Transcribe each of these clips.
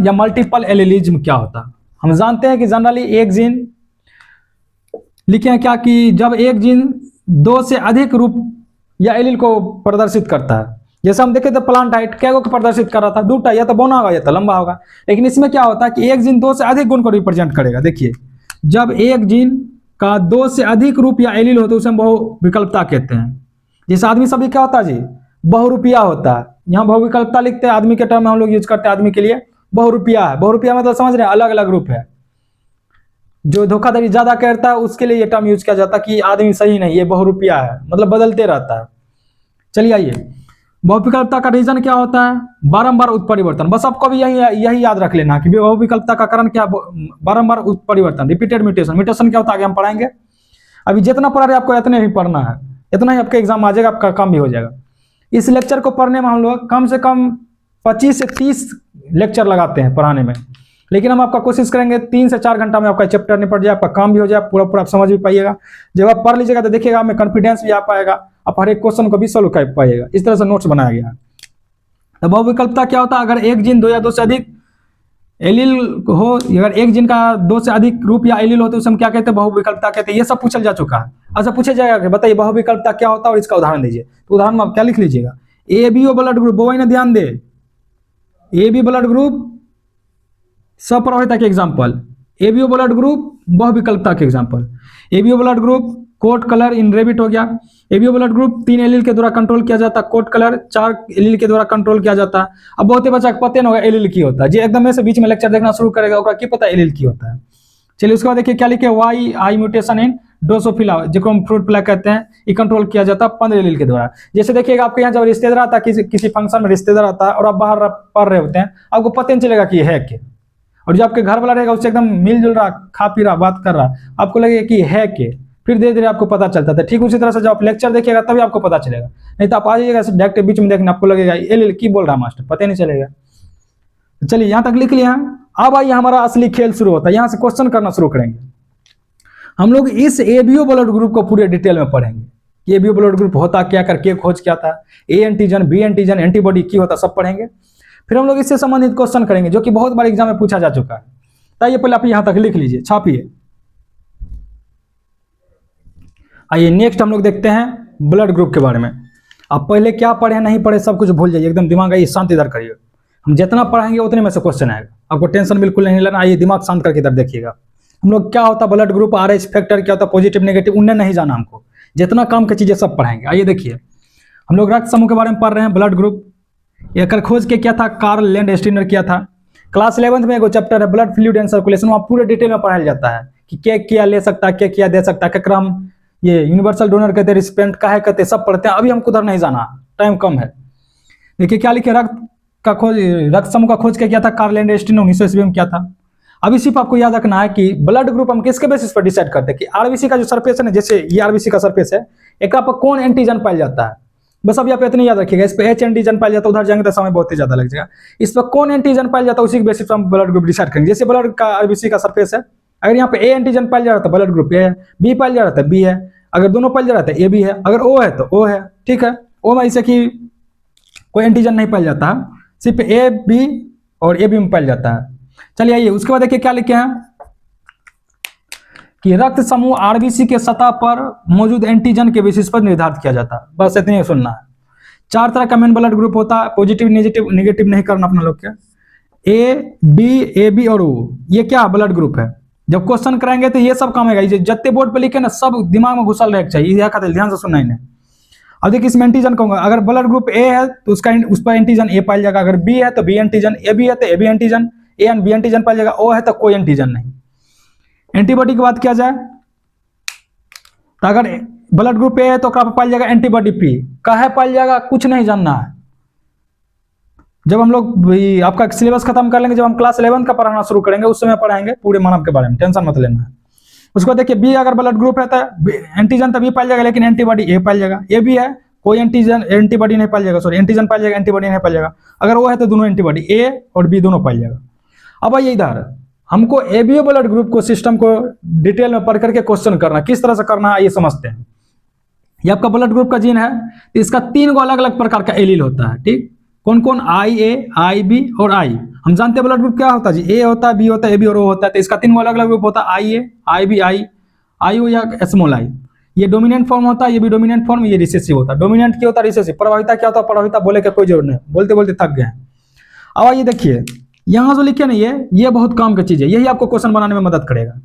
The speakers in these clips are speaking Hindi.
या मल्टीपल एलिलिज्म क्या होता है? हम जानते हैं कि जनरली एक जीन लिखे हैं क्या कि जब एक जीन 2 से अधिक रूप या एलील को प्रदर्शित करता है। जैसे हम देखे थे प्लांट हाइट क्या को प्रदर्शित कर रहा था, 2टा, या तो बौना होगा या तो लंबा होगा। लेकिन इसमें क्या होता है कि एक जीन 2 से अधिक गुण को रिप्रेजेंट करेगा। देखिए जब एक जीन का 2 से अधिक रूप या एलील होता है उसे हम बहुविकल्पता कहते हैं। जैसे आदमी सभी क्या होता है जी, बहुरूपिया होता है। यहाँ बहुविकल्पता लिखते हैं, आदमी के टर्म में हम लोग यूज करते हैं आदमी के लिए बहुरूपिया है। बहुरूपिया मतलब समझ रहे हैं, अलग अलग रूप है। जो धोखाधड़ी ज्यादा करता है उसके लिए ये टर्म यूज किया जाता है कि आदमी सही नहीं, ये बहुरूपिया है, मतलब बदलते रहता है। चलिए आइए, बहुविकल्पता का रीजन क्या होता है? बारंबार उत्परिवर्तन। बस आपको भी यही याद रख लेना कि बहुविकल्पता का कारण क्या, बारंबार उत्परिवर्तन, रिपीटेड म्यूटेशन। म्यूटेशन क्या होता है आगे हम पढ़ाएंगे। अभी जितना पढ़ा रहे आपको इतने ही पढ़ना है, इतना ही आपका एग्जाम आ जाएगा, आपका काम भी हो जाएगा। इस लेक्चर को पढ़ने में हम लोग कम से कम 25 से 30 लेक्चर लगाते हैं पढ़ाने में, लेकिन हम आपका कोशिश करेंगे 3 से 4 घंटा में आपका चैप्टर निपट जाए, आपका काम भी हो जाए, पूरा आप समझ भी पाइएगा। जब आप पढ़ लीजिएगा तो देखिएगा हमें कॉन्फिडेंस भी आ पाएगा, आप हर एक क्वेश्चन को भी सोल्व कर पाइएगा। इस तरह से नोट्स बनाया गया है। तो बहुविकल्पता क्या होता है? अगर एक जीन 2 या 2 से अधिक एलील हो, अगर एक जीन का 2 से अधिक रूप या एलील हो तो उसे हम क्या कहते हैं? बहुविकल्पता कहते हैं। ये सब पूछा जा चुका है। अच्छा पूछा जाएगा कि बताइए बहुविकल्पता क्या होता है और इसका उदाहरण दीजिए। तो उदाहरण में आप क्या लिख लीजिएगा? एबीओ ब्लड ग्रुप, वो ना ध्यान दे, एबी ब्लड ग्रुप सप्रभाविता के एग्जाम्पल, एबीओ ब्लड ग्रुप बहुविकल्पता के example. ABO blood group coat colour in rabbit हो गया। एबीओ ब्लड ग्रुप 3 एलील के द्वारा कंट्रोल किया जाता है, कोट कलर 4 एलील के द्वारा कंट्रोल किया जाता है। अब बहुत ही बच्चा पता नहीं होगा एलील की होता है जी, एकदम से बीच में लेक्चर देखना शुरू करेगा, ओकरा की पता एलील की होता है। चलिए उसके बाद देखिए क्या लिखे, white eye mutation in Drosophila, जिसको हम फ्रूट फ्लाई कहते हैं, ये कंट्रोल किया जाता है 15 एलील के द्वारा। जैसे देखिएगा आपके यहाँ जब रिश्तेदार आता है, किसी फंक्शन में रिश्तेदार आता है और आप बाहर पढ़ रहे होते हैं, आपको पता नहीं चलेगा कि है के, और जो आपके घर वाला रहेगा उससे एकदम मिलजुल रहा, खा पी रहा, बात कर रहा, आपको लगेगा कि है के, फिर धीरे धीरे आपको पता चलता था। ठीक उसी तरह से जब आप लेक्चर देखिएगा तभी आपको पता चलेगा, नहीं तो आप आ जाइएगा डायरेक्ट बीच में देखने, आपको लगेगा एलील की बोल रहा मास्टर, पता ही नहीं चलेगा। चलिए यहाँ तक लिख लिया। अब आइए हमारा असली खेल शुरू होता है, यहाँ से क्वेश्चन करना शुरू करेंगे। हम लोग इस एबीओ ब्लड ग्रुप को पूरे डिटेल में पढ़ेंगे। एबीओ ब्लड ग्रुप होता क्या, करके खोज क्या था, A antigen, B antigen, antibody की होता, सब पढ़ेंगे। फिर हम लोग इससे संबंधित क्वेश्चन करेंगे जो कि बहुत बार एग्जाम में पूछा जा चुका है। ताइए पहले आप यहां तक लिख लीजिए, छापिए। आइए नेक्स्ट हम लोग देखते हैं ब्लड ग्रुप के बारे में। आप पहले क्या पढ़े नहीं पढ़े सब कुछ भूल जाइए, एकदम दिमाग आइए शांत इधर करिए। हम जितना पढ़ाएंगे उतने में से क्वेश्चन आएगा, आपको टेंशन बिल्कुल नहीं लेना। आइए दिमाग शांत करके इधर देखिएगा। हम लोग क्या होता ब्लड ग्रुप, आरएच फैक्टर क्या होता, पॉजिटिव नेगेटिव, उन्हें नहीं जाना हमको, जितना काम की चीजें सब पढ़ाएंगे। आइए देखिए हम लोग रक्त समूह के बारे में पढ़ रहे हैं। ब्लड ग्रुप एक खोज के क्या था, कार्ल लैंडस्टीनर किया था। क्लास 11th में एक चैप्टर है ब्लड फ्लूइड एंड सर्कुलेशन, वहाँ पूरे डिटेल में पढ़ाया जाता है कि क्या ले सकता है, क्या दे सकता है, क्या हम ये यूनिवर्सल डोनर कहते हैं, रिसिपेंट का है कहते हैं, सब पढ़ते हैं। अभी हमको उधर नहीं जाना, टाइम कम है। देखिए क्या लिखे, रक्त समूह का खोज क्या था, कार्ल लैंडस्टीनर 1900 ईस्वी में किया था। अभी सिर्फ आपको याद रखना है कि ब्लड ग्रुप हम किसके बेसिस पर डिसाइड करते हैं कि आरबीसी का जो सरफेस है ना, जैसे ये आरबीसी का सरफेस है, एक पर कौन एंटीजन पाया जाता है, बस अभी आप इतने याद रखिएगा। इस पर एच एंटीजन पाया जाता है, उधर जाएंगे तो समय बहुत ही ज्यादा लग जाएगा। इस पर कौन एंटीजन पाया जाता है उसी के बेसिस पर हम ब्लड ग्रुप डिसाइड करेंगे। जैसे ब्लड का आरबीसी का सरफेस है, अगर यहाँ पे ए एंटीजन पाया जा रहा था ब्लड ग्रुप ए है, बी पाया जा रहा था बी है, अगर दोनों पाया जा रहा था ए बी है, अगर ओ है तो ओ है। ठीक है, ओ में ऐसे कि कोई एंटीजन नहीं पाया जाता है, सिर्फ ए बी और ए बी में पाया जाता है। चलिए आइए उसके बाद देखिए क्या लिखे हैं कि रक्त समूह आरबीसी के सतह पर मौजूद एंटीजन के बेसिस पर निर्धारित किया जाता है। बस इतनी सुनना है। 4 तरह का मेन ब्लड ग्रुप होता है, पॉजिटिव नेगेटिव नहीं करना अपना लोग। क्या ए बी और ओ, ये क्या ब्लड ग्रुप है। जब क्वेश्चन कराएंगे तो ये सब काम आएगा, जितने बोर्ड पे लिखे ना सब दिमाग में घुसल रहे चाहिए, ध्यान से सुनना इन्हें। अब देखिए इसमें एंटीजन कहूंगा, अगर ब्लड ग्रुप ए है तो उस पर एंटीजन ए पाया जाएगा, अगर बी है तो बी एंटीजन, ए बी है तो A B antigen, A and B antigen पाया जाएगा, ओ है तो कोई एंटीजन नहीं। एंटीबॉडी की बात किया जाए तो अगर ब्लड ग्रुप ए है तो पाया जाएगा एंटीबॉडी पी, काहे पाया जाएगा कुछ नहीं जानना है। जब हम लोग आपका सिलेबस खत्म कर लेंगे, जब हम क्लास 11 का पढ़ाना शुरू करेंगे उस समय पढ़ाएंगे पूरे मानव के बारे में, टेंशन मत लेना है। उसको देखिए बी अगर ब्लड ग्रुप है तो एंटीजन तो बी पाया जाएगा, लेकिन एंटीबॉडी ए पाया जाएगा। ए बी है कोई एंटीबॉडी नहीं पाया जाएगा, सॉरी एंटीजन पाया जाएगा, एंटीबॉडी नहीं पाया जाएगा। अगर वो है तो दोनों एंटीबॉडी ए और बी दोनों पाया जाएगा। अब आइए इधर हमको एबीओ ब्लड ग्रुप को सिस्टम को डिटेल में पढ़ करके क्वेश्चन करना, किस तरह से करना है ये समझते हैं। ये आपका ब्लड ग्रुप का जीन है, तो इसका 3 अलग अलग प्रकार का एलील होता है। ठीक, कौन कौन, आई ए, आई बी और आई। हम जानते हैं ब्लड ग्रुप क्या होता है जी, ए होता है, बी होता है, ए बी और ओ होता है। तो इसका 3 अलग अलग ग्रुप होता है, आई ए, आई बी, आई ओ या स्मॉल आई। ये डोमिनेंट फॉर्म होता है, ये भी डोमिनेंट फॉर्म, ये रिसेसिव होता है। डोमिनेंट क्या होता है, रिसेसिव। प्रभाविता क्या होता है, प्रभाविता बोले का कोई जरूरत नहीं, बोलते बोलते थक गए। अब आइए देखिए यहाँ जो लिखे नहीं है, ये बहुत काम की चीज है, यही आपको क्वेश्चन बनाने में मदद करेगा।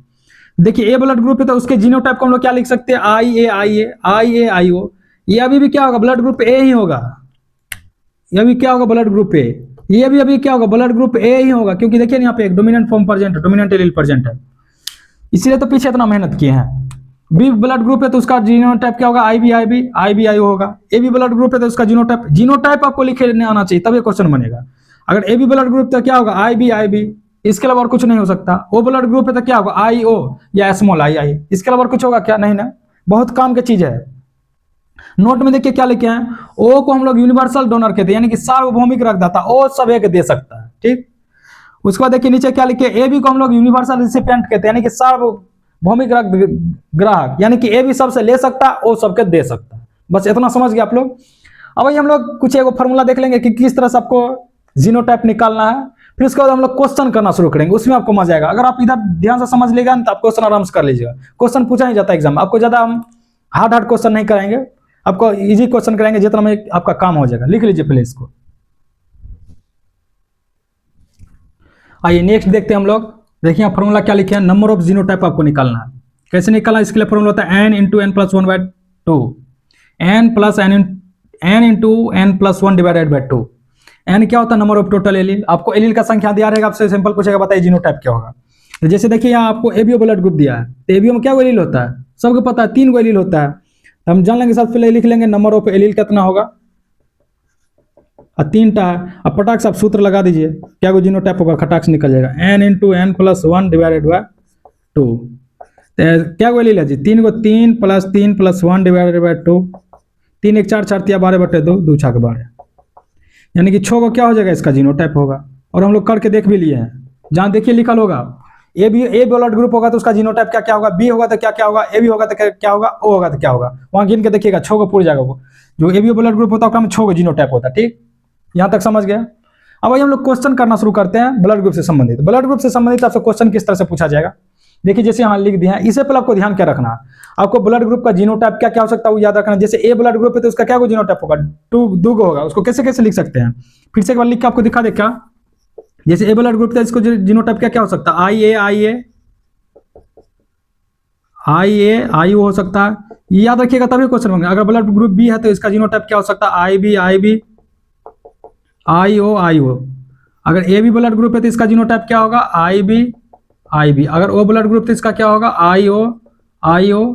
देखिए ए ब्लड ग्रुप है तो उसके जीनोटाइप को हम लोग क्या लिख सकते हैं, आई ए आई ए, आई ए आई ओ। ये अभी भी क्या होगा, ब्लड ग्रुप ए ही होगा। ये अभी क्या होगा, ब्लड ग्रुप ए। ये भी अभी क्या होगा, ब्लड ग्रुप ए ही होगा, क्योंकि देखिए यहाँ पे एक डोमिनेंट फॉर्म प्रेजेंट है, डोमिनेंट एलील प्रेजेंट है, इसलिए तो पीछे इतना मेहनत किए हैं। बी ब्लड ग्रुप है तो उसका जीनोटाइप क्या होगा, I B I B, I B I O होगा। ए बी ब्लड ग्रुप है तो उसका जीनोटाइप, जीनोटाइप आपको लिखने आना चाहिए तब ये क्वेश्चन बनेगा। अगर ए बी ब्लड ग्रुप तो क्या होगा, आई बी आई बी, इसके अलावा और कुछ नहीं हो सकता। ओ ब्लड ग्रुप है तो क्या होगा, आई ओ या स्मॉल आई आई, इसके अलावा और कुछ होगा क्या, नहीं ना। बहुत काम की चीज है। नोट में देखिए क्या लिखे हैं, ओ को हम लोग यूनिवर्सल डोनर कहते हैं, यानी कि सार्वभौमिक रक्तदाता, ओ सब एक दे सकता है, ठीक। उसके बाद देखिए नीचे क्या लिखे, ए बी को हम लोग यूनिवर्सल रिसिपिएंट कहते हैं, यानी कि सार्वभौमिक रक्त ग्राहक, यानी कि ए भी सबसे ले सकता है, ओ सबके दे सकता है। बस इतना समझ गए आप लोग। अब हम लोग कुछ एक फॉर्मूला देख लेंगे कि किस तरह से आपको जीनोटाइप निकालना है, फिर उसके बाद हम लोग क्वेश्चन करना शुरू करेंगे, उसमें आपको मजा आएगा। अगर आप इधर ध्यान से समझ लेगा तो आप क्वेश्चन आराम से कर लीजिएगा। क्वेश्चन पूछा नहीं जाता एग्जाम में, आपको ज्यादा हम हार्ड क्वेश्चन नहीं कराएंगे, आपको इजी क्वेश्चन कराएंगे, जितना में आपका काम हो जाएगा। लिख लीजिए पहले इसको। आइए नेक्स्ट देखते हैं हम लोग। देखिए फॉर्मूला क्या लिखे हैं, नंबर ऑफ जीनोटाइप आपको निकालना है। कैसे निकालना, इसके लिए फॉर्मूला होता है n into n plus 1/2, n plus n into n plus 1 divided by 2। N क्या होता है, नंबर ऑफ टोटल एलील। आपको एलील का संख्या दिया रहेगा, आपसे सिंपल पूछेगा बताइए जीनोटाइप क्या होगा। तो जैसे देखिए यहाँ आपको एबीओ ब्लड ग्रुप दिया है, तो एबीओ में क्या एलील होता है, सबको पता है 3 गो एलील होता है। तो हम जान लेंगे, सबसे पहले लिख लेंगे नंबर ऑफ एलील कितना होगा, और 3टा है। अब पटाख से आप सूत्र लगा दीजिए, क्या गो जीनोटाइप होगा, खटाक से निकल जाएगा, n into n plus 1 divided by 2। क्या गो एलील है जी, 3 गो, 3 प्लस 1 डिवाइडेड बाई 2, 3 1 4 4 12/2, 2 6 12, यानी कि 6 को क्या हो जाएगा, इसका जीनोटाइप होगा। और हम लोग करके देख भी लिए हैं, जहाँ देखिए लिखल होगा ए ब्लड ग्रुप होगा तो उसका जीनोटाइप क्या क्या होगा, बी होगा तो क्या क्या होगा, ए बी होगा तो क्या होगा, ओ होगा तो क्या होगा। वहाँ गिन के देखिएगा 6 को पूरा जाएगा। वो जो ए बी ब्लड ग्रुप होता है उसमें 6 को जीनोटाइप होता है, ठीक। यहाँ तक समझ गया। अब भाई हम लोग क्वेश्चन करना शुरू करते हैं ब्लड ग्रुप से संबंधित। ब्लड ग्रुप से संबंधित आपसे क्वेश्चन किस तरह से पूछा जाएगा, देखिए जैसे यहाँ लिख दिया है। इससे पहले आपको ध्यान क्या रखना है, आपको ब्लड ग्रुप का जीनोटाइप क्या क्या हो सकता है वो याद रखना। जैसे ए ब्लड ग्रुप है तो उसका क्या जीनोटाइप होगा, 2 गो होगा। उसको कैसे कैसे लिख सकते हैं, फिर से एक बार लिख के आपको दिखा दे क्या। जैसे ए ब्लड ग्रुप था, इसको जीनोटाइप क्या क्या हो सकता है, आई ए आई ओ हो सकता है। ये याद रखिएगा तभी क्वेश्चन होंगे। अगर ब्लड ग्रुप बी है तो इसका जीनोटाइप क्या हो सकता है, आई बी आई ओ। अगर ए बी ब्लड ग्रुप है तो इसका जीनोटाइप क्या होगा, आई बी। अगर ओ ब्लड ग्रुप तो इसका क्या होगा, आई ओ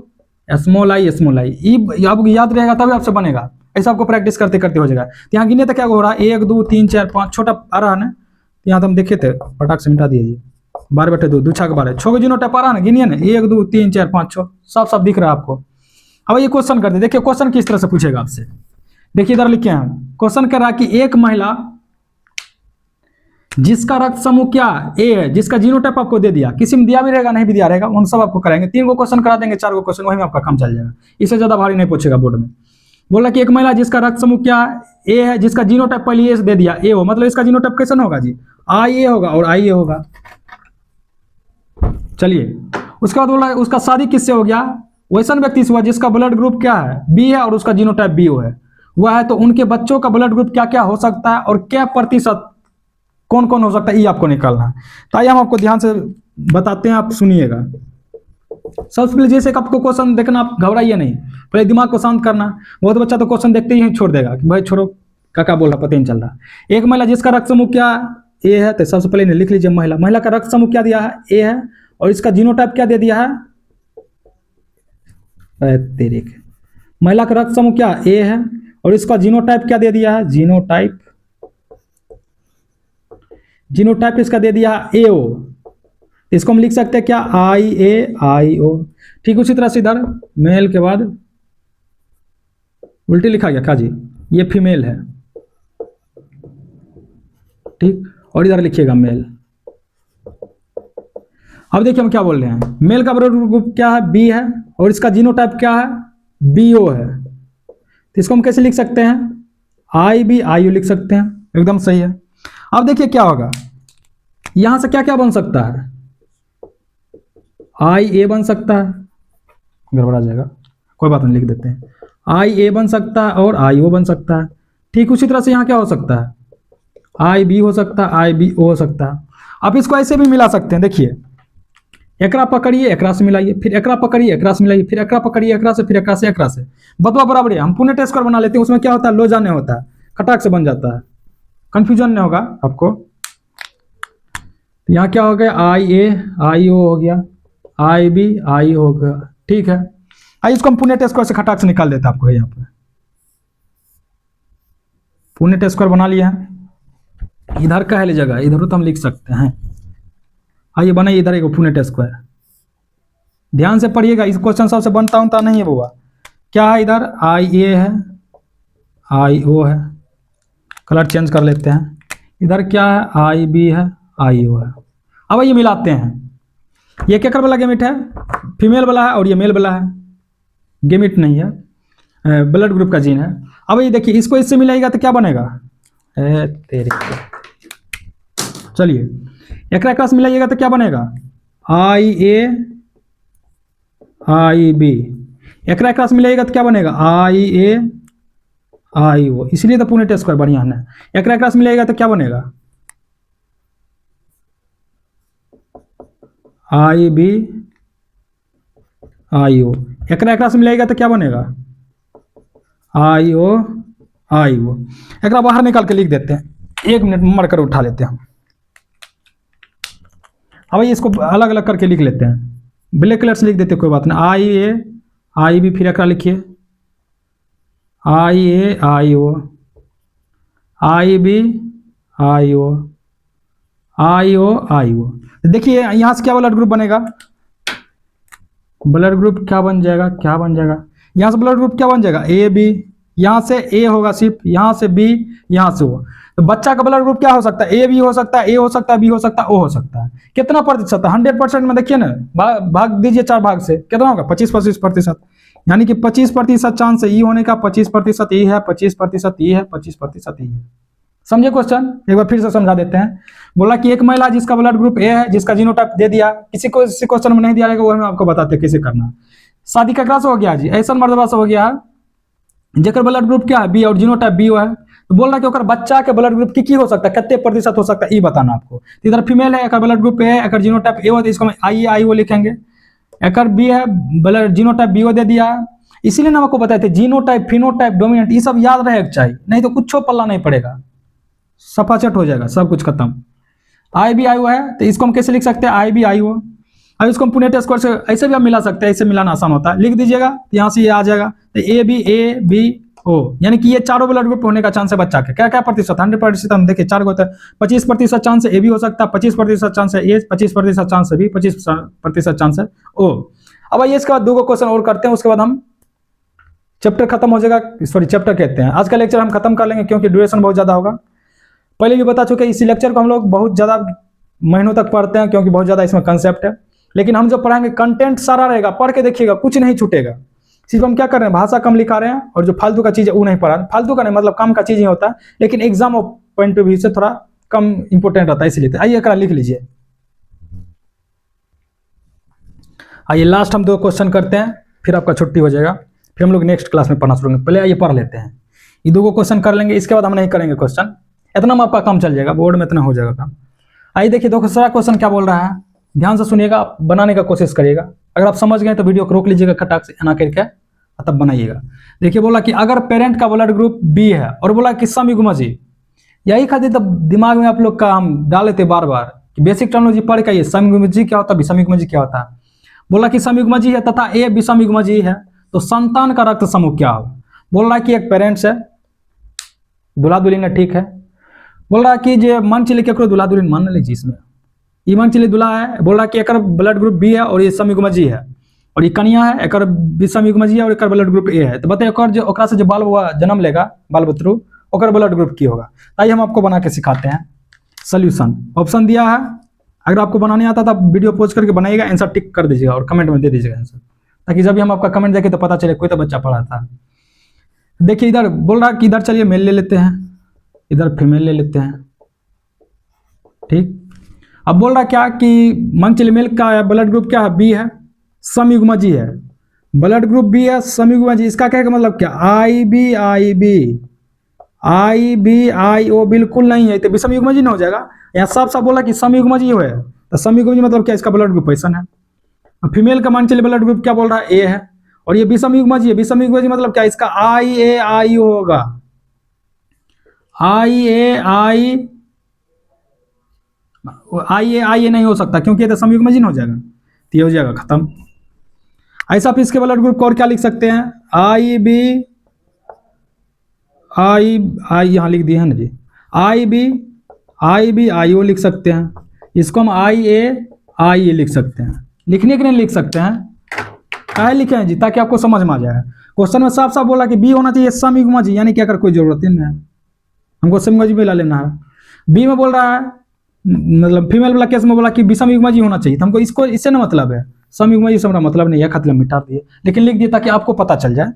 स्मॉल आई। आपको याद रहेगा तभी आपसे बनेगा, ऐसा आपको प्रैक्टिस करते करते हो जाएगा। तो यहाँ गिने तो क्या हो रहा है, 1 2 3 4 5, छोटा आ रहा है ना, यहाँ तो हम देखे थे, फटाक से मिटा दीजिए, 12/2, 2 6 12, 6 को जीनोटाइप आ रहा है ना, गिनिए ना, 1 2 3 4 5 6, सब दिख रहा है आपको। अब ये क्वेश्चन करते, देखिए क्वेश्चन किस तरह से पूछेगा आपसे। देखिए इधर लिखे हैं, क्वेश्चन कर रहा है कि एक महिला जिसका रक्त समूह क्या ए है, जिसका जीनोटाइप आपको दे दिया, किसी में दिया भी रहेगा नहीं भी दिया रहेगा, उन सब आपको कराएंगे। 3 गो क्वेश्चन करा देंगे, 4 गो क्वेश्चन, वही में आपका काम चल जाएगा। इससे ज्यादा भारी नहीं पूछेगा बोर्ड में। बोला कि एक महिला जिसका रक्त समूह क्या ए है, जिसका जीनोटाइप पहले ए से दे दिया, ए हो, मतलब इसका जीनोटाइप कैसे होगा जी, आई ए होगा और आई ए होगा। चलिए उसके बाद बोला उसका शादी किससे हो गया, वैसा व्यक्ति से हुआ जिसका ब्लड ग्रुप क्या है, बी है, और उसका जीनोटाइप बी ओ है, वह है। तो उनके बच्चों का ब्लड ग्रुप क्या क्या हो सकता है और क्या प्रतिशत कौन कौन हो सकता है, ये आपको निकालना है। तो आइए हम आपको ध्यान से बताते हैं, आप सुनिएगा। सबसे पहले जैसे आपको क्वेश्चन देखना, आप घबराइए नहीं, पहले दिमाग को शांत करना। बहुत बच्चा तो क्वेश्चन देखते ही छोड़ देगा कि भाई छोड़ो क्या बोल रहा, पता ही नहीं चल रहा। एक महिला जिसका रक्त समूह क्या ए है, तो सबसे पहले लिख लीजिए महिला का रक्त समूह क्या दिया है, ए है, और इसका जीनोटाइप क्या दे दिया है, महिला का रक्त समूह क्या ए है, और इसका जीनोटाइप क्या दे दिया है, जीनोटाइप इसका दे दिया है एओ। इसको हम लिख सकते हैं क्या, आई ए आई ओ। ठीक, उसी तरह से इधर मेल के बाद उल्टी लिखा गया क्या जी, ये फीमेल है, ठीक, और इधर लिखिएगा मेल। अब देखिए हम क्या बोल रहे हैं, मेल का ब्लड ग्रुप क्या है, बी है, और इसका जीनोटाइप क्या है, बी ओ है। तो इसको हम कैसे लिख सकते हैं, आई बी आई ओ लिख सकते हैं, एकदम सही है। अब देखिए क्या होगा, यहां से क्या क्या बन सकता है, आई ए बन सकता है, गड़बड़ा जाएगा कोई बात नहीं, लिख देते हैं, आई ए बन सकता है और आई ओ बन सकता है। ठीक उसी तरह से यहाँ क्या हो सकता है, आई बी हो सकता है, आई बी ओ हो सकता है। आप इसको ऐसे भी मिला सकते हैं, देखिए एकरा पकड़िए एकरा से मिलाइए, फिर एकरा पकड़िए एकरा से मिलाइए, फिर एकरा पकड़िए एकरा से, फिर एकरा से एकरा से, बदवा बराबर है। हम पुनेट स्क्वायर बना लेते हैं, उसमें क्या होता है, लो जाने होता है, खटाक से बन जाता है, कंफ्यूजन नहीं होगा आपको। यहाँ क्या हो गया, आई ए आई ओ हो गया, आई बी आई हो गया। ठीक है, आइए इसको हम पुनेट स्क्वायर से खटाक से निकाल देते हैं आपको। यहाँ पे पुनेट स्क्वायर बना लिया है, इधर का है ले जगह, इधर तो हम लिख सकते हैं। आइए बनाइए इधर एक पुनेट स्क्वायर, ध्यान से पढ़िएगा, इस क्वेश्चन सबसे बनता उनता नहीं है बुआ। क्या है इधर, आई ए है, आई ओ है, कलर चेंज कर लेते हैं। इधर क्या है, आई बी है, आई ओ है। अब ये मिलाते हैं, ये क्या कर वाला गेमिट है, फीमेल वाला है और ये मेल वाला है, गेमिट नहीं है, ब्लड ग्रुप का जीन है। अब ये देखिए इसको इससे मिलाएगा तो क्या बनेगा, तेरे, चलिए एकरा एकरा से मिलाइएगा तो क्या बनेगा, आई ए आई बी, एकरा एकरा से मिलाइएगा तो क्या बनेगा, आई ए आई ओ, इसलिए तो पुनेट स्क्वायर बढ़िया है। एकरा एकरा से मिलाइएगा तो क्या बनेगा, आई बी आई ओ, एकरा एकरा से मिलाइएगा तो क्या बनेगा, आई ओ आई ओ। एकरा बाहर निकाल के लिख देते हैं, 1 मिनट में मर कर उठा लेते हैं हम। अब इसको अलग अलग करके लिख लेते हैं, ब्लैक कलर से लिख देते हैं, कोई बात नहीं, आई ए आई बी, फिर एकरा लिखिए आई ए आई ओ, आई बी आई ओ, आई ओ आई ओ। देखिए यहाँ से क्या ब्लड ग्रुप बनेगा, ब्लड ग्रुप क्या बन जाएगा, क्या बन जाएगा, यहाँ से ब्लड ग्रुप क्या बन जाएगा, ए बी, यहाँ से ए होगा सिर्फ, यहाँ से बी, यहाँ से ओ। तो बच्चा का ब्लड ग्रुप क्या हो सकता है, ए बी हो सकता है, ए हो सकता है, बी हो सकता है, ओ हो सकता है। कितना प्रतिशत है, 100% में देखिए ना, भाग दीजिए 4 भाग से, कितना होगा, 25%, यानी कि 25% चांस है ई होने का, 25% ई है, 25% ई है, 25% ई है। समझे क्वेश्चन, एक बार फिर से समझा देते हैं। बोला कि एक महिला जिसका ब्लड ग्रुप ए है, जिसका जीनोटाइप दे दिया, किसी को इसी क्वेश्चन में नहीं दिया रहेगा, वो हम आपको बताते हैं कैसे करना। शादी ककरा से हो गया जी, ऐसा मर्दबा से हो गया जेकर ब्लड ग्रुप क्या है, बी और जीनोटाइप बी है। तो बोल रहा है कि ओकर बच्चा के ब्लड ग्रुप की हो सकता है, कितने प्रतिशत हो सकता है, ये बताना आपको। तो इधर फीमेल है, एक ब्लड ग्रुप ए है, एक जीनोटाइप ए हो, तो इसको हम आई ओ लिखेंगे। एक बी है, ब्लड जीनोटाइप बी ओ दे दिया, इसीलिए ना आपको बताए थे जीनोटाइप, फिनोटाइप, डोमिनेंट, ये सब याद रहे चाहिए, नहीं तो कुछ पल्ला नहीं पड़ेगा, सफाचट हो जाएगा, सब कुछ खत्म। आई बी आई ओ है, तो इसको हम कैसे लिख सकते हैं, आई बी आई ओ। अब इसको हम पुनेट स्क्वायर से ऐसे भी हम मिला सकते हैं, ऐसे मिलाना आसान होता है, लिख दीजिएगा, यहाँ से ये आ जाएगा, तो ए बी ओ, यानी कि ये चारों ब्लड ग्रुप होने का चांस है बच्चा के। क्या क्या प्रतिशत, 100%, हम देखिए 4 को होता है, 25% चांस है ए बी हो सकता है, 25% चांस है ए, 25% चांस है बी, 25% चांस है ओ। अब आइए इसके बाद 2 क्वेश्चन और करते हैं, उसके बाद हम चैप्टर खत्म हो जाएगा, सॉरी चैप्टर कहते हैं, आज का लेक्चर हम खत्म कर लेंगे क्योंकि ड्यूरेशन बहुत ज्यादा होगा। पहले भी बता चुके इसी लेक्चर को हम लोग बहुत ज़्यादा महीनों तक पढ़ते हैं, क्योंकि बहुत ज़्यादा इसमें कंसेप्ट है। लेकिन हम जो पढ़ाएंगे कंटेंट सारा रहेगा, पढ़ के देखिएगा, कुछ नहीं छूटेगा। सिर्फ हम क्या कर रहे हैं, भाषा कम लिखा रहे हैं, और जो फालतू का चीज़ है वो नहीं पढ़ा रहे। फालतू का नहीं मतलब काम का चीज़ ही होता है, लेकिन एग्जाम पॉइंट ऑफ व्यू से थोड़ा कम इंपोर्टेंट रहता है, इसलिए। आइए एक लिख लीजिए। आइए लास्ट हम 2 क्वेश्चन करते हैं, फिर आपका छुट्टी हो जाएगा, फिर हम लोग नेक्स्ट क्लास में पढ़ना शुरू करेंगे। पहले आइए पढ़ लेते हैं, ये 2 क्वेश्चन कर लेंगे, इसके बाद हम नहीं करेंगे क्वेश्चन, इतना में आपका काम चल जाएगा, बोर्ड में इतना हो जाएगा काम। आइए देखिए दूसरा क्वेश्चन क्या बोल रहा है, ध्यान से सुनिएगा, बनाने का कोशिश करिएगा। अगर आप समझ गए तो वीडियो को रोक लीजिएगा खटाक से, ना करके तब बनाइएगा। देखिए बोला कि अगर पेरेंट का ब्लड ग्रुप बी है, और बोला कि समयुग्मजी, यही खातिर तब दिमाग में आप लोग का हम डाले थे बार बार कि बेसिक टर्मिनोलॉजी पढ़ के, ये समयुग्मजी क्या होता है, विषमयुग्मजी क्या होता है। बोला कि समयुग्मजी है तथा ए विषमयुग्मजी है, तो संतान का रक्त समूह क्या हो। बोल रहा है कि एक पेरेंट्स है, दूल्हा दुल्हन है, ठीक है। बोल रहा है कि जो मन चले केकरो दूल्हा दुल्हन मान लीजिए, इसमें ये मन चले दूल्हा है। बोल रहा है कि एक ब्लड ग्रुप बी है और ये समयुग्मजी है, और ये कन्या है, एक विषमयुग्मजी है और एक ब्लड ग्रुप ए है। तो बताइए ओकर जो ओकरा से जो बाल जन्म लेगा, बाल बतरू, ओकर ब्लड ग्रुप की होगा। आइए हम आपको बना के सिखाते हैं। सोल्यूशन ऑप्शन दिया है, अगर आपको बनाने आता था वीडियो पोज करके बनाइएगा, आंसर टिक कर दीजिएगा और कमेंट में दे दीजिएगा आंसर, ताकि जब भी हम आपका कमेंट देखें तो पता चले कोई तो बच्चा पढ़ा था। देखिए इधर बोल रहा है कि इधर चलिए मेल ले लेते हैं, इधर फीमेल ले लेते हैं, ठीक। अब बोल रहा क्या कि मंगचिल मेल का ब्लड ग्रुप क्या है, बी है, समयुग्मजी है, ब्लड ग्रुप बी है, समयुग्मजी। इसका क्या मतलब क्या, I B I B I B I O बिल्कुल नहीं है, तो विषम युग्मजी नहीं हो जाएगा। यहाँ साफ साफ बोला कि समयुग्मजी है, तो समयुग्मजी मतलब क्या, इसका ब्लड ग्रुप ऐसा है। फीमेल का मान चलिए ब्लड ग्रुप क्या बोल रहा है, ए है, और ये विषम युग्मजी है। विषम युग्मजी मतलब क्या, इसका आई ए आई होगा, आई ए आई ए नहीं हो सकता, क्योंकि ये तो समयुग्मजी नहीं हो जाएगा, तो ये हो जाएगा खत्म। ऐसा आप इसके ब्लड ग्रुप को और क्या लिख सकते हैं, आई बी आई आई यहाँ लिख दिए हैं ना जी, आई बी आई ओ लिख सकते हैं। इसको हम आई ए लिख सकते हैं। लिखने के लिए लिख सकते हैं, क्या लिखे हैं जी, ताकि आपको समझ में आ जाए। क्वेश्चन में साफ साफ बोला कि बी होना चाहिए समयुग्मजी, यानी क्या कर कोई जरूरत ही नहीं है, हमको समयुग्मजी में ला लेना है। बी में बोल रहा है, मतलब फीमेल वाला केस में बोला कि विषमयुग्मजी होना चाहिए, तो हमको इसको इससे ना मतलब है, समयुग्मजी से हमारा मतलब नहीं है, खत्म, मिटा दिए, लेकिन लिख दिए ताकि आपको पता चल जाए।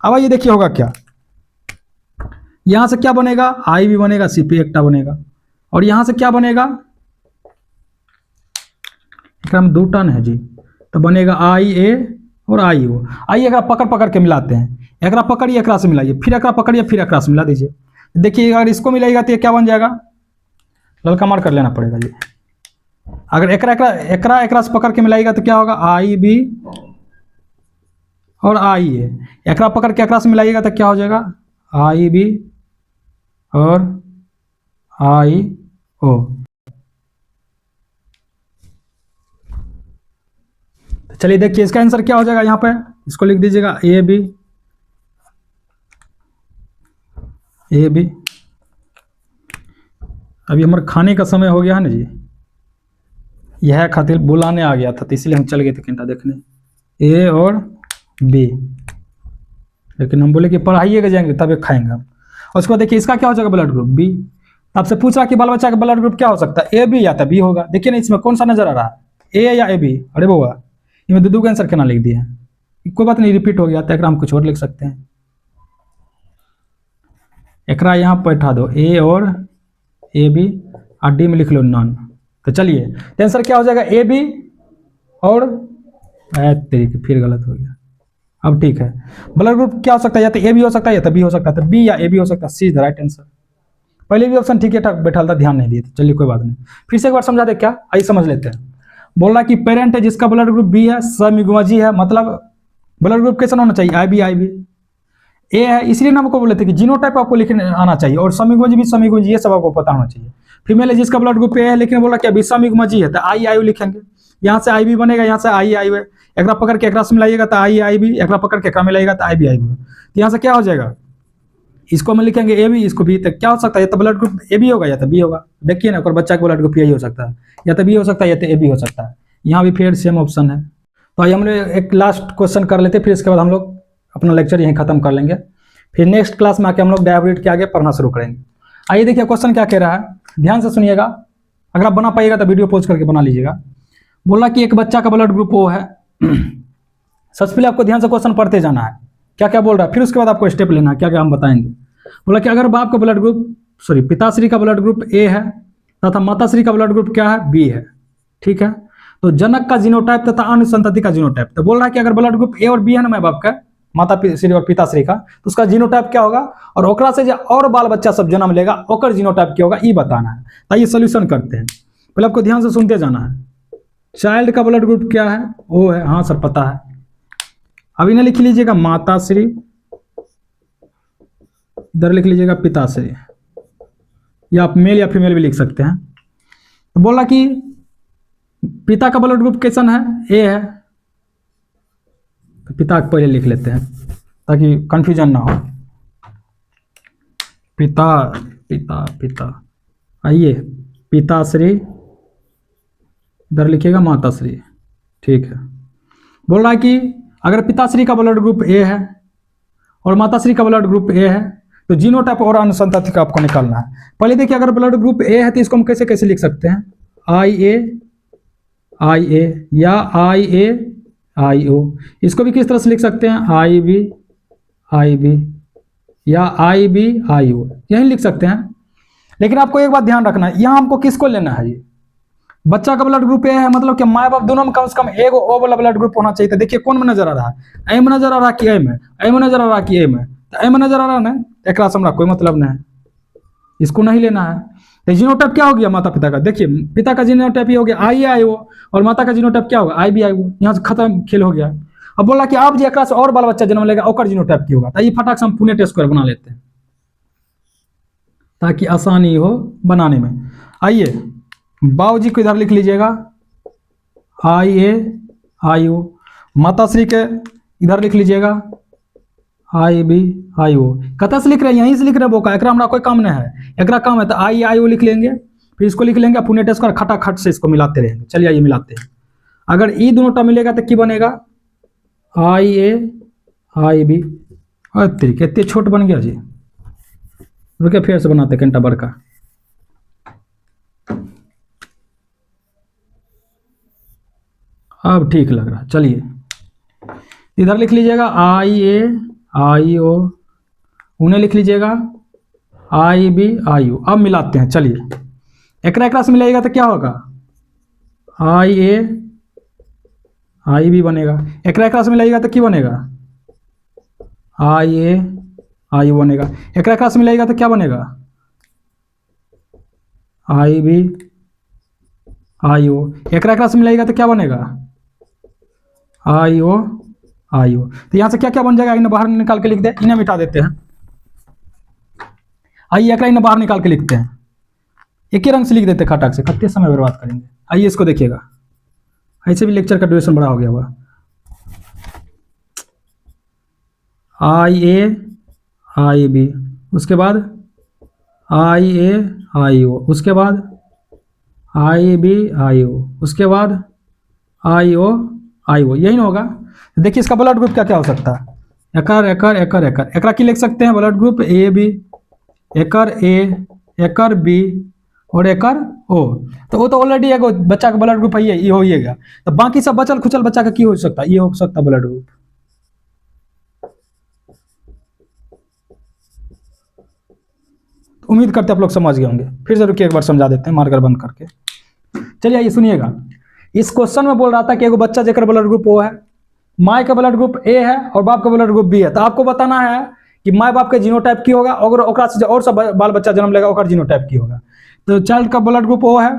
अब ये देखिए होगा क्या, यहां से क्या बनेगा, आई भी बनेगा, सीपी एकटा बनेगा, और यहां से क्या बनेगा, हम 2 टन है जी, तो बनेगा आई ए और आई ओ। आइए एक पकड़ पकड़ के मिलाते हैं, एक पकड़िए, एक से मिलाइए, फिर एक पकड़िए, फिर एक से मिला दीजिए। देखिए अगर इसको मिलाइएगा तो ये क्या बन जाएगा, ललका मार कर लेना पड़ेगा जी। अगर एकरा से पकड़ के मिलाइएगा तो क्या होगा, आई बी और आई ए। एकरा पकड़ के एकरा से मिलाइएगा तो क्या हो जाएगा, आई बी और आई ओ। चलिए देखिए इसका आंसर क्या हो जाएगा, यहां पे इसको लिख दीजिएगा ए बी ए बी। अभी हमारे खाने का समय हो गया है ना जी, यह खातिर बुलाने आ गया था, तो इसलिए हम चल गए थे घंटा देखने, ए और बी, लेकिन हम बोले कि पढ़ाइएगा जाएंगे तब एक खाएंगे हम। और उसके बाद देखिए इसका क्या हो जाएगा, ब्लड ग्रुप बी। आपसे पूछ रहा कि बाल बच्चा का ब्लड ग्रुप क्या हो सकता है, ए बी या तो बी होगा। देखिए ना इसमें कौन सा नजर आ रहा है, ए या ए बी। अरे बउआ इसमें दो का आंसर क्या लिख दिया है, कोई बात नहीं, रिपीट हो गया तो एक हम कुछ और लिख सकते हैं। एकरा यहाँ पर बैठा दो, ए और ए बी, और डी में लिख लो नॉन। तो चलिए आंसर क्या हो जाएगा, ए बी और तरीके फिर गलत हो गया। अब ठीक है, ब्लड ग्रुप क्या हो सकता है, या तो ए बी हो सकता है या तो बी हो सकता है, तो बी या ए बी हो सकता है, सी इज द राइट आंसर। पहले भी ऑप्शन ठीक है बैठा था, ध्यान नहीं दिए थे, चलिए कोई बात नहीं, फिर से एक बार समझा दे क्या, आइए समझ लेते हैं। बोल रहा कि पेरेंट है जिसका ब्लड ग्रुप बी है, समयुग्मजी है, मतलब ब्लड ग्रुप कैसा होना चाहिए, आई बी ए है, इसलिए ना हमको बोले थे कि जीनोटाइप आपको लिखने आना चाहिए, और समयुग्मजी भी समयुग्मजी, ये सब आपको पता होना चाहिए। फीमेल है जिसका ब्लड ग्रुप ए है, लेकिन बोला क्या विषमयुग्मजी है, तो आई लिखेंगे, यहाँ से आई बी बनेगा, यहाँ से आई एक पकड़ के एक से मिलाइएगा तो आई बी, एक पकड़ के एक मिलाइएगा तो आई बी। तो यहाँ से क्या हो जाएगा, इसको हम लिखेंगे ए बी, इसको भी, तो क्या हो सकता है, या तो ब्लड ग्रुप ए बी होगा या तो बी होगा। देखिए ना, बच्चा का ब्लड ग्रुप यही हो सकता है, या तो बी हो सकता है या तो ए बी हो सकता है। यहाँ भी फिर सेम ऑप्शन है। तो आइए हम एक लास्ट क्वेश्चन कर लेते हैं, फिर इसके बाद हम लोग अपना लेक्चर यहीं खत्म कर लेंगे, फिर नेक्स्ट क्लास में आके हम लोग डायबिट के आगे पढ़ना शुरू करेंगे। आइए देखिए क्वेश्चन क्या कह रहा है, ध्यान से सुनिएगा, अगर आप बना पाइएगा तो वीडियो पॉज करके बना लीजिएगा। बोला कि एक बच्चा का ब्लड ग्रुप ओ है। सबसे पहले आपको ध्यान से क्वेश्चन पढ़ते जाना है, क्या क्या बोल रहा है, फिर उसके बाद आपको स्टेप लेना है, क्या क्या हम बताएंगे। बोला कि अगर बाप का ब्लड ग्रुप पिताश्री का ब्लड ग्रुप ए है तथा माताश्री का ब्लड ग्रुप क्या है, बी है, ठीक है, तो जनक का जीनोटाइप तथा अन्य संतति का जीनोटाइप, तो बोल रहा है कि अगर ब्लड ग्रुप ए और बी है ना, मैं बाप का, माताश्री और पिताश्री का, तो उसका जीनोटाइप क्या होगा, और ओकरा से जो और बाल बच्चा सब जन्म लेगा ओकर जीनोटाइप क्या होगा, ये बताना है। तो ये सोल्यूशन करते हैं, पहले आपको ध्यान से सुनते जाना है। चाइल्ड का ब्लड ग्रुप क्या है, ओ है, हाँ सर पता है। अब इन्हें लिख लीजिएगा माताश्री, इधर लिख लीजिएगा पिताश्री, या आप मेल या फीमेल भी लिख सकते हैं। तो बोला कि पिता का ब्लड ग्रुप कैसन है, ए है, तो पिता पहले लिख लेते हैं ताकि कंफ्यूजन ना हो। पिता पिता पिता, आइए पिताश्री, इधर लिखिएगा माताश्री, ठीक है। बोल रहा है कि अगर पिताश्री का ब्लड ग्रुप ए है और माताश्री का ब्लड ग्रुप ए है, तो जीनोटाइप और अनुसंतति का आपको निकालना है। पहले देखिए अगर ब्लड ग्रुप ए है तो इसको हम कैसे कैसे लिख सकते हैं, आई ए या आई ओ। इसको भी किस तरह से लिख सकते हैं, आई बी या आई ओ, यही लिख सकते हैं। लेकिन आपको एक बात ध्यान रखना है, यहाँ हमको किसको लेना है, बच्चा का ब्लड ग्रुप ए है, मतलब कि माँ बाप दोनों में कम से कम एक ओ वाला ब्लड ग्रुप होना चाहिए। तो देखिए कौन में नजर आ रहा है, ए में नजर आ रहा है कि ए में, ए में नजर आ रहा है कि ए में, तो ए में नजर आ रहा है ना, एक से हमारा कोई मतलब नहीं है, इसको नहीं लेना है। तो जीनोटाइप क्या हो गया माता पिता का, देखिए पिता का जीनोटाइप ये हो गया आई आई वो, और माता का जीनोटाइप क्या होगा आई बी आई वो, यहाँ से खत्म खेल हो गया। अब बोला कि आप जी एक से और बाल बच्चा जन्म लेगा ओकर जीनोटाइप की होगा, तो ये फटाक से हम पुणे टेस्ट स्क्वायर बना लेते हैं ताकि आसानी हो बनाने में। आइए बाबू जी को इधर लिख लीजिएगा आई ए आई ओ, माता श्री के इधर लिख लीजिएगा आई बी आई ओ। कथा से लिख रहे हैं, यहीं से लिख रहे हैं बोका, एकरा हमारा कोई काम नहीं है, एकरा काम है तो आई आई ओ लिख लेंगे, फिर इसको लिख लेंगे पुणे टेस्ट स्क्वायर, खटाखट से इसको मिलाते रहेंगे। चलिए आइए मिलाते हैं, अगर ई दोनों टर्म मिलेगा तो क्या बनेगा आई ए आई बी, और तरीके इतने छोट बन गया जी, रुके फिर से बनाते घंटा भर का। अब ठीक लग रहा है, चलिए इधर लिख लीजिएगा आई ए आई ओ, उन्हें लिख लीजिएगा आई बी आई ओ। अब मिलाते हैं, चलिए एकरा से मिलाइएगा तो क्या होगा आई ए आई बी बनेगा, एकरा से मिलाइएगा तो क्या बनेगा आई ए आई ओ बनेगा, एकरा से मिलाइएगा तो क्या बनेगा आई बी आई ओ, एकरा से मिलाइएगा तो क्या बनेगा आई ओ आई ओ। तो यहाँ से क्या क्या बन जाएगा, इन्हें बाहर निकाल के लिख दे, इन्हें मिटा देते हैं। आइए एक इन्हें बाहर निकाल के लिखते हैं, एक ही रंग से लिख देते खटाक से, कितने समय बर्बाद करेंगे। आइए इसको देखिएगा, ऐसे भी लेक्चर का ड्यूरेशन बड़ा हो गया हुआ। आई ए आई बी, उसके बाद आई ए आई ओ, उसके बाद आई बी आई ओ, उसके बाद आई ओ आई ओ, यही ना होगा। देखिए इसका ब्लड ग्रुप क्या क्या हो सकता है, एकर एकर एकर एकर, एकरा की लिख सकते हैं ब्लड ग्रुप ए बी, एकर ए, एकर बी और एकर ओ। तो वो तो ऑलरेडी एगो बच्चा का ब्लड ग्रुप है, ये हो ही गया। तो बाकी सब बचल खुचल बच्चा का की हो सकता है, ये हो सकता है ब्लड ग्रुप। उम्मीद करते हैं आप लोग समझ गए होंगे, फिर से रुकिए एक बार समझा देते हैं मार्कर बंद करके। चलिए आइए सुनिएगा, इस क्वेश्चन में बोल रहा था कि एगो बच्चा जेकर ब्लड ग्रुप ओ है, माँ का ब्लड ग्रुप ए है और बाप का ब्लड ग्रुप बी है। तो आपको बताना है कि माँ बाप के जीनोटाइप की होगा, और ओकरा से और सब बाल बच्चा जन्म लेगा ओकर जीनोटाइप की होगा। तो चाइल्ड का ब्लड ग्रुप ओ है,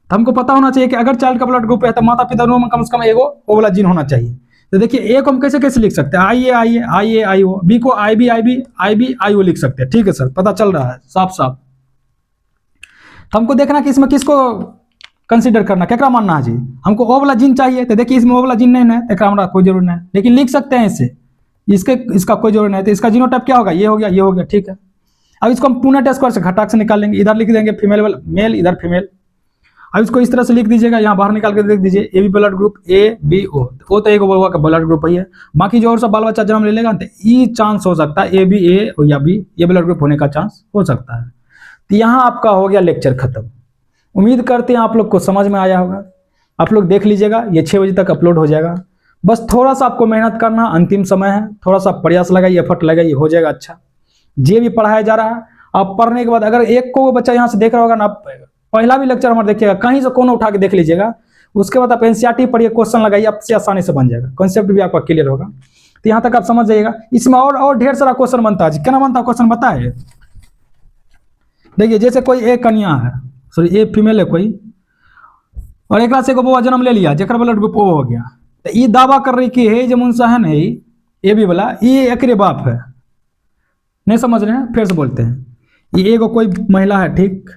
तो हमको पता होना चाहिए कि अगर चाइल्ड का ब्लड ग्रुप है तो माता पिता दोनों में कम से कम एगो ओ वाला जीन होना चाहिए। तो देखिए ए को हम कैसे कैसे लिख सकते हैं, आई ए आई ए आई ए आई ओ, बी को I B I B I B I O लिख सकते हैं। ठीक है सर, पता चल रहा है साफ साफ। तो हमको देखना कि इसमें किसको कंसीडर करना, क्या मानना है जी, हमको ओ वाला जीन चाहिए। तो देखिए इसमें ओ वाला जीन नहीं है, तो हमारा कोई जरूरत नहीं है, लेकिन लिख सकते हैं इससे, इसका कोई जरूरत नहीं है। तो इसका जीनोटाइप क्या होगा, ये हो गया ये हो गया, ठीक है। अब इसको हम पुणे टेस्ट स्क्वायर से घटाक से निकाल लेंगे, इधर लिख देंगे फीमेल मेल, इधर फीमेल। अब इसको इस तरह से लिख दीजिएगा, यहाँ बाहर निकाल के लिख दीजिए A B blood group A B O, वो तो एक का ब्लड ग्रुप ही है। बाकी जो और सब बाल बच्चा जन्म ले लेगा तो ये चांस हो सकता है ए बी ए या बी ये ब्लड ग्रुप होने का चांस हो सकता है। तो यहाँ आपका हो गया लेक्चर खत्म। उम्मीद करते हैं आप लोग को समझ में आया होगा। आप लोग देख लीजिएगा, ये 6 बजे तक अपलोड हो जाएगा। बस थोड़ा सा आपको मेहनत करना, अंतिम समय है, थोड़ा सा प्रयास लगाइए, एफर्ट लगाइए, हो जाएगा अच्छा। जे भी पढ़ाया जा रहा है, आप पढ़ने के बाद अगर एक को बच्चा यहाँ से देख रहा होगा ना, पहला भी लेक्चर हमारा देखिएगा, कहीं से कोनो उठा के देख लीजिएगा, उसके बाद आप एनसीईआरटी पढ़िए, क्वेश्चन लगाइए, आपसे आसानी से बन जाएगा, कॉन्सेप्ट भी आपका क्लियर होगा। तो यहाँ तक आप समझ जाइएगा। इसमें और ढेर सारा क्वेश्चन बनता है। क्या बनता है क्वेश्चन बताए, देखिए जैसे कोई एक कन्या है, सॉरी ए फीमेल है कोई, और एक से बउआ जन्म ले लिया जेकर ब्लड ग्रुप ओ हो गया, तो ये दावा कर रही कि हे जमुन सहन है ए बी वाला, ये एकरे बाप है। नहीं समझ रहे हैं, फिर से बोलते हैं, ये एगो कोई महिला है, ठीक,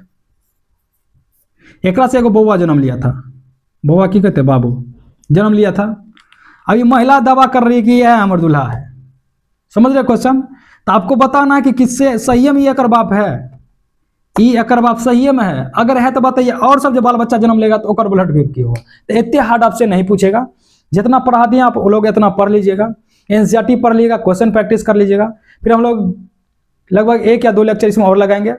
एक से एगो बउआ जन्म लिया था, बउआ की कहते बाबू जन्म लिया था। अब ये महिला दावा कर रही है कि यह हमर दूल्हा है। समझ रहे क्वेश्चन। तो आपको बताना है कि किससे सही में ये एकर बाप है, ये एकर बाप सही में है, अगर है तो बताइए। और सब जो बाल बच्चा जन्म लेगा तो ओकर ब्लड ग्रुप की होगा। तो इतने हार्ड आपसे नहीं पूछेगा, जितना पढ़ा दिए आप लोग इतना पढ़ लीजिएगा, एनसीईआरटी पढ़ लीजिएगा, क्वेश्चन प्रैक्टिस कर लीजिएगा। फिर हम लोग लगभग 1 या 2 लेक्चर इसमें और लगाएंगे।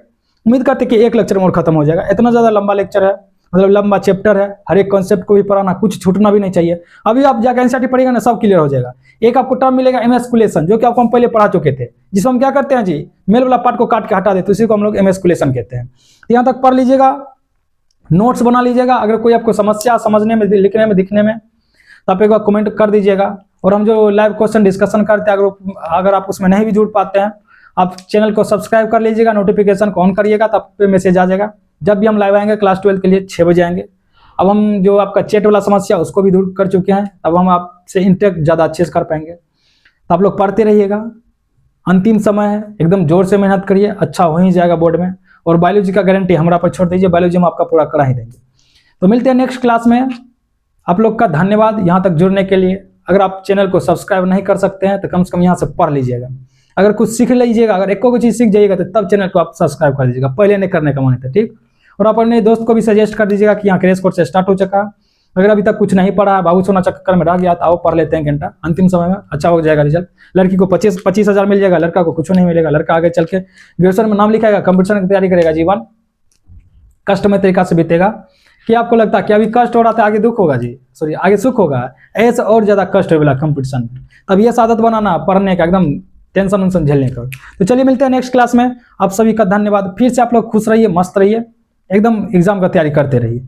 उम्मीद करते कि 1 लेक्चर में और खत्म हो जाएगा। इतना ज़्यादा लंबा लेक्चर है, मतलब लंबा चैप्टर है, हर एक कॉन्सेप्ट को भी पढ़ाना, कुछ छूटना भी नहीं चाहिए। अभी आप जाकर एनसीईआरटी पढ़ेगा ना, सब क्लियर हो जाएगा। एक आपको टर्म मिलेगा एमएस्कुलेशन, जो कि आपको हम पहले पढ़ा चुके थे, जिसमें हम क्या करते हैं जी, मेल वाला पार्ट को काट के हटा देते, उसी को हम लोग एमएस्कुलेशन कहते हैं। यहाँ तक पढ़ लीजिएगा, नोट्स बना लीजिएगा। अगर कोई आपको समस्या समझने में, लिखने में, दिखने में, तो आप एक बार कमेंट कर दीजिएगा। और हम जो लाइव क्वेश्चन डिस्कशन करते हैं, अगर आप उसमें नहीं भी जुड़ पाते हैं, आप चैनल को सब्सक्राइब कर लीजिएगा, नोटिफिकेशन को ऑन करिएगा, तब पे मैसेज आ जाएगा जब भी हम लाइव आएंगे। क्लास 12 के लिए 6 बजे आएंगे। अब हम जो आपका चैट वाला समस्या उसको भी दूर कर चुके हैं। अब हम आपसे इंटरेक्ट ज़्यादा अच्छे से कर पाएंगे। तो आप लोग पढ़ते रहिएगा, अंतिम समय है, एकदम जोर से मेहनत करिए, अच्छा हो ही जाएगा बोर्ड में। और बायोलॉजी का गारंटी हमारा पर छोड़ दीजिए, बायोलॉजी हम आपका पूरा करा ही देंगे। तो मिलते हैं नेक्स्ट क्लास में। आप लोग का धन्यवाद यहाँ तक जुड़ने के लिए। अगर आप चैनल को सब्सक्राइब नहीं कर सकते हैं तो कम से कम यहाँ से पढ़ लीजिएगा। अगर कुछ सीख लीजिएगा, अगर एक को चीज़ सीख जाइएगा तो तब चैनल को आप सब्सक्राइब कर दीजिएगा, पहले नहीं करने का मन है, ठीक। और आप अपने दोस्त को भी सजेस्ट कर दीजिएगा कि यहाँ क्रैश कोर्स स्टार्ट हो चुका। अगर अभी तक कुछ नहीं पढ़ा, बाबू सोना चक्कर में रह गया, तो आओ पढ़ लेते हैं घंटा, अंतिम समय में अच्छा हो जाएगा रिजल्ट। लड़की को 25,000 मिल जाएगा, लड़का को कुछ नहीं मिलेगा। लड़का आगे चल के ग्रेजुएशन में नाम लिखाएगा, कंपटीशन की तैयारी करेगा, जीवन कष्टमय तरीका से बीतेगा। क्या आपको लगता है कि अभी कष्ट हो रहा था, आगे दुख होगा जी, सॉरी आगे सुख होगा? ऐसे और ज़्यादा कष्ट होगा कंपटीशन में। तब ये आदत बनाना पढ़ने का, एकदम टेंशन उनसन झेलने का। तो चलिए मिलते हैं नेक्स्ट क्लास में। आप सभी का धन्यवाद। फिर से आप लोग खुश रहिए, मस्त रहिए, एकदम एग्जाम का तैयारी करते रहिए।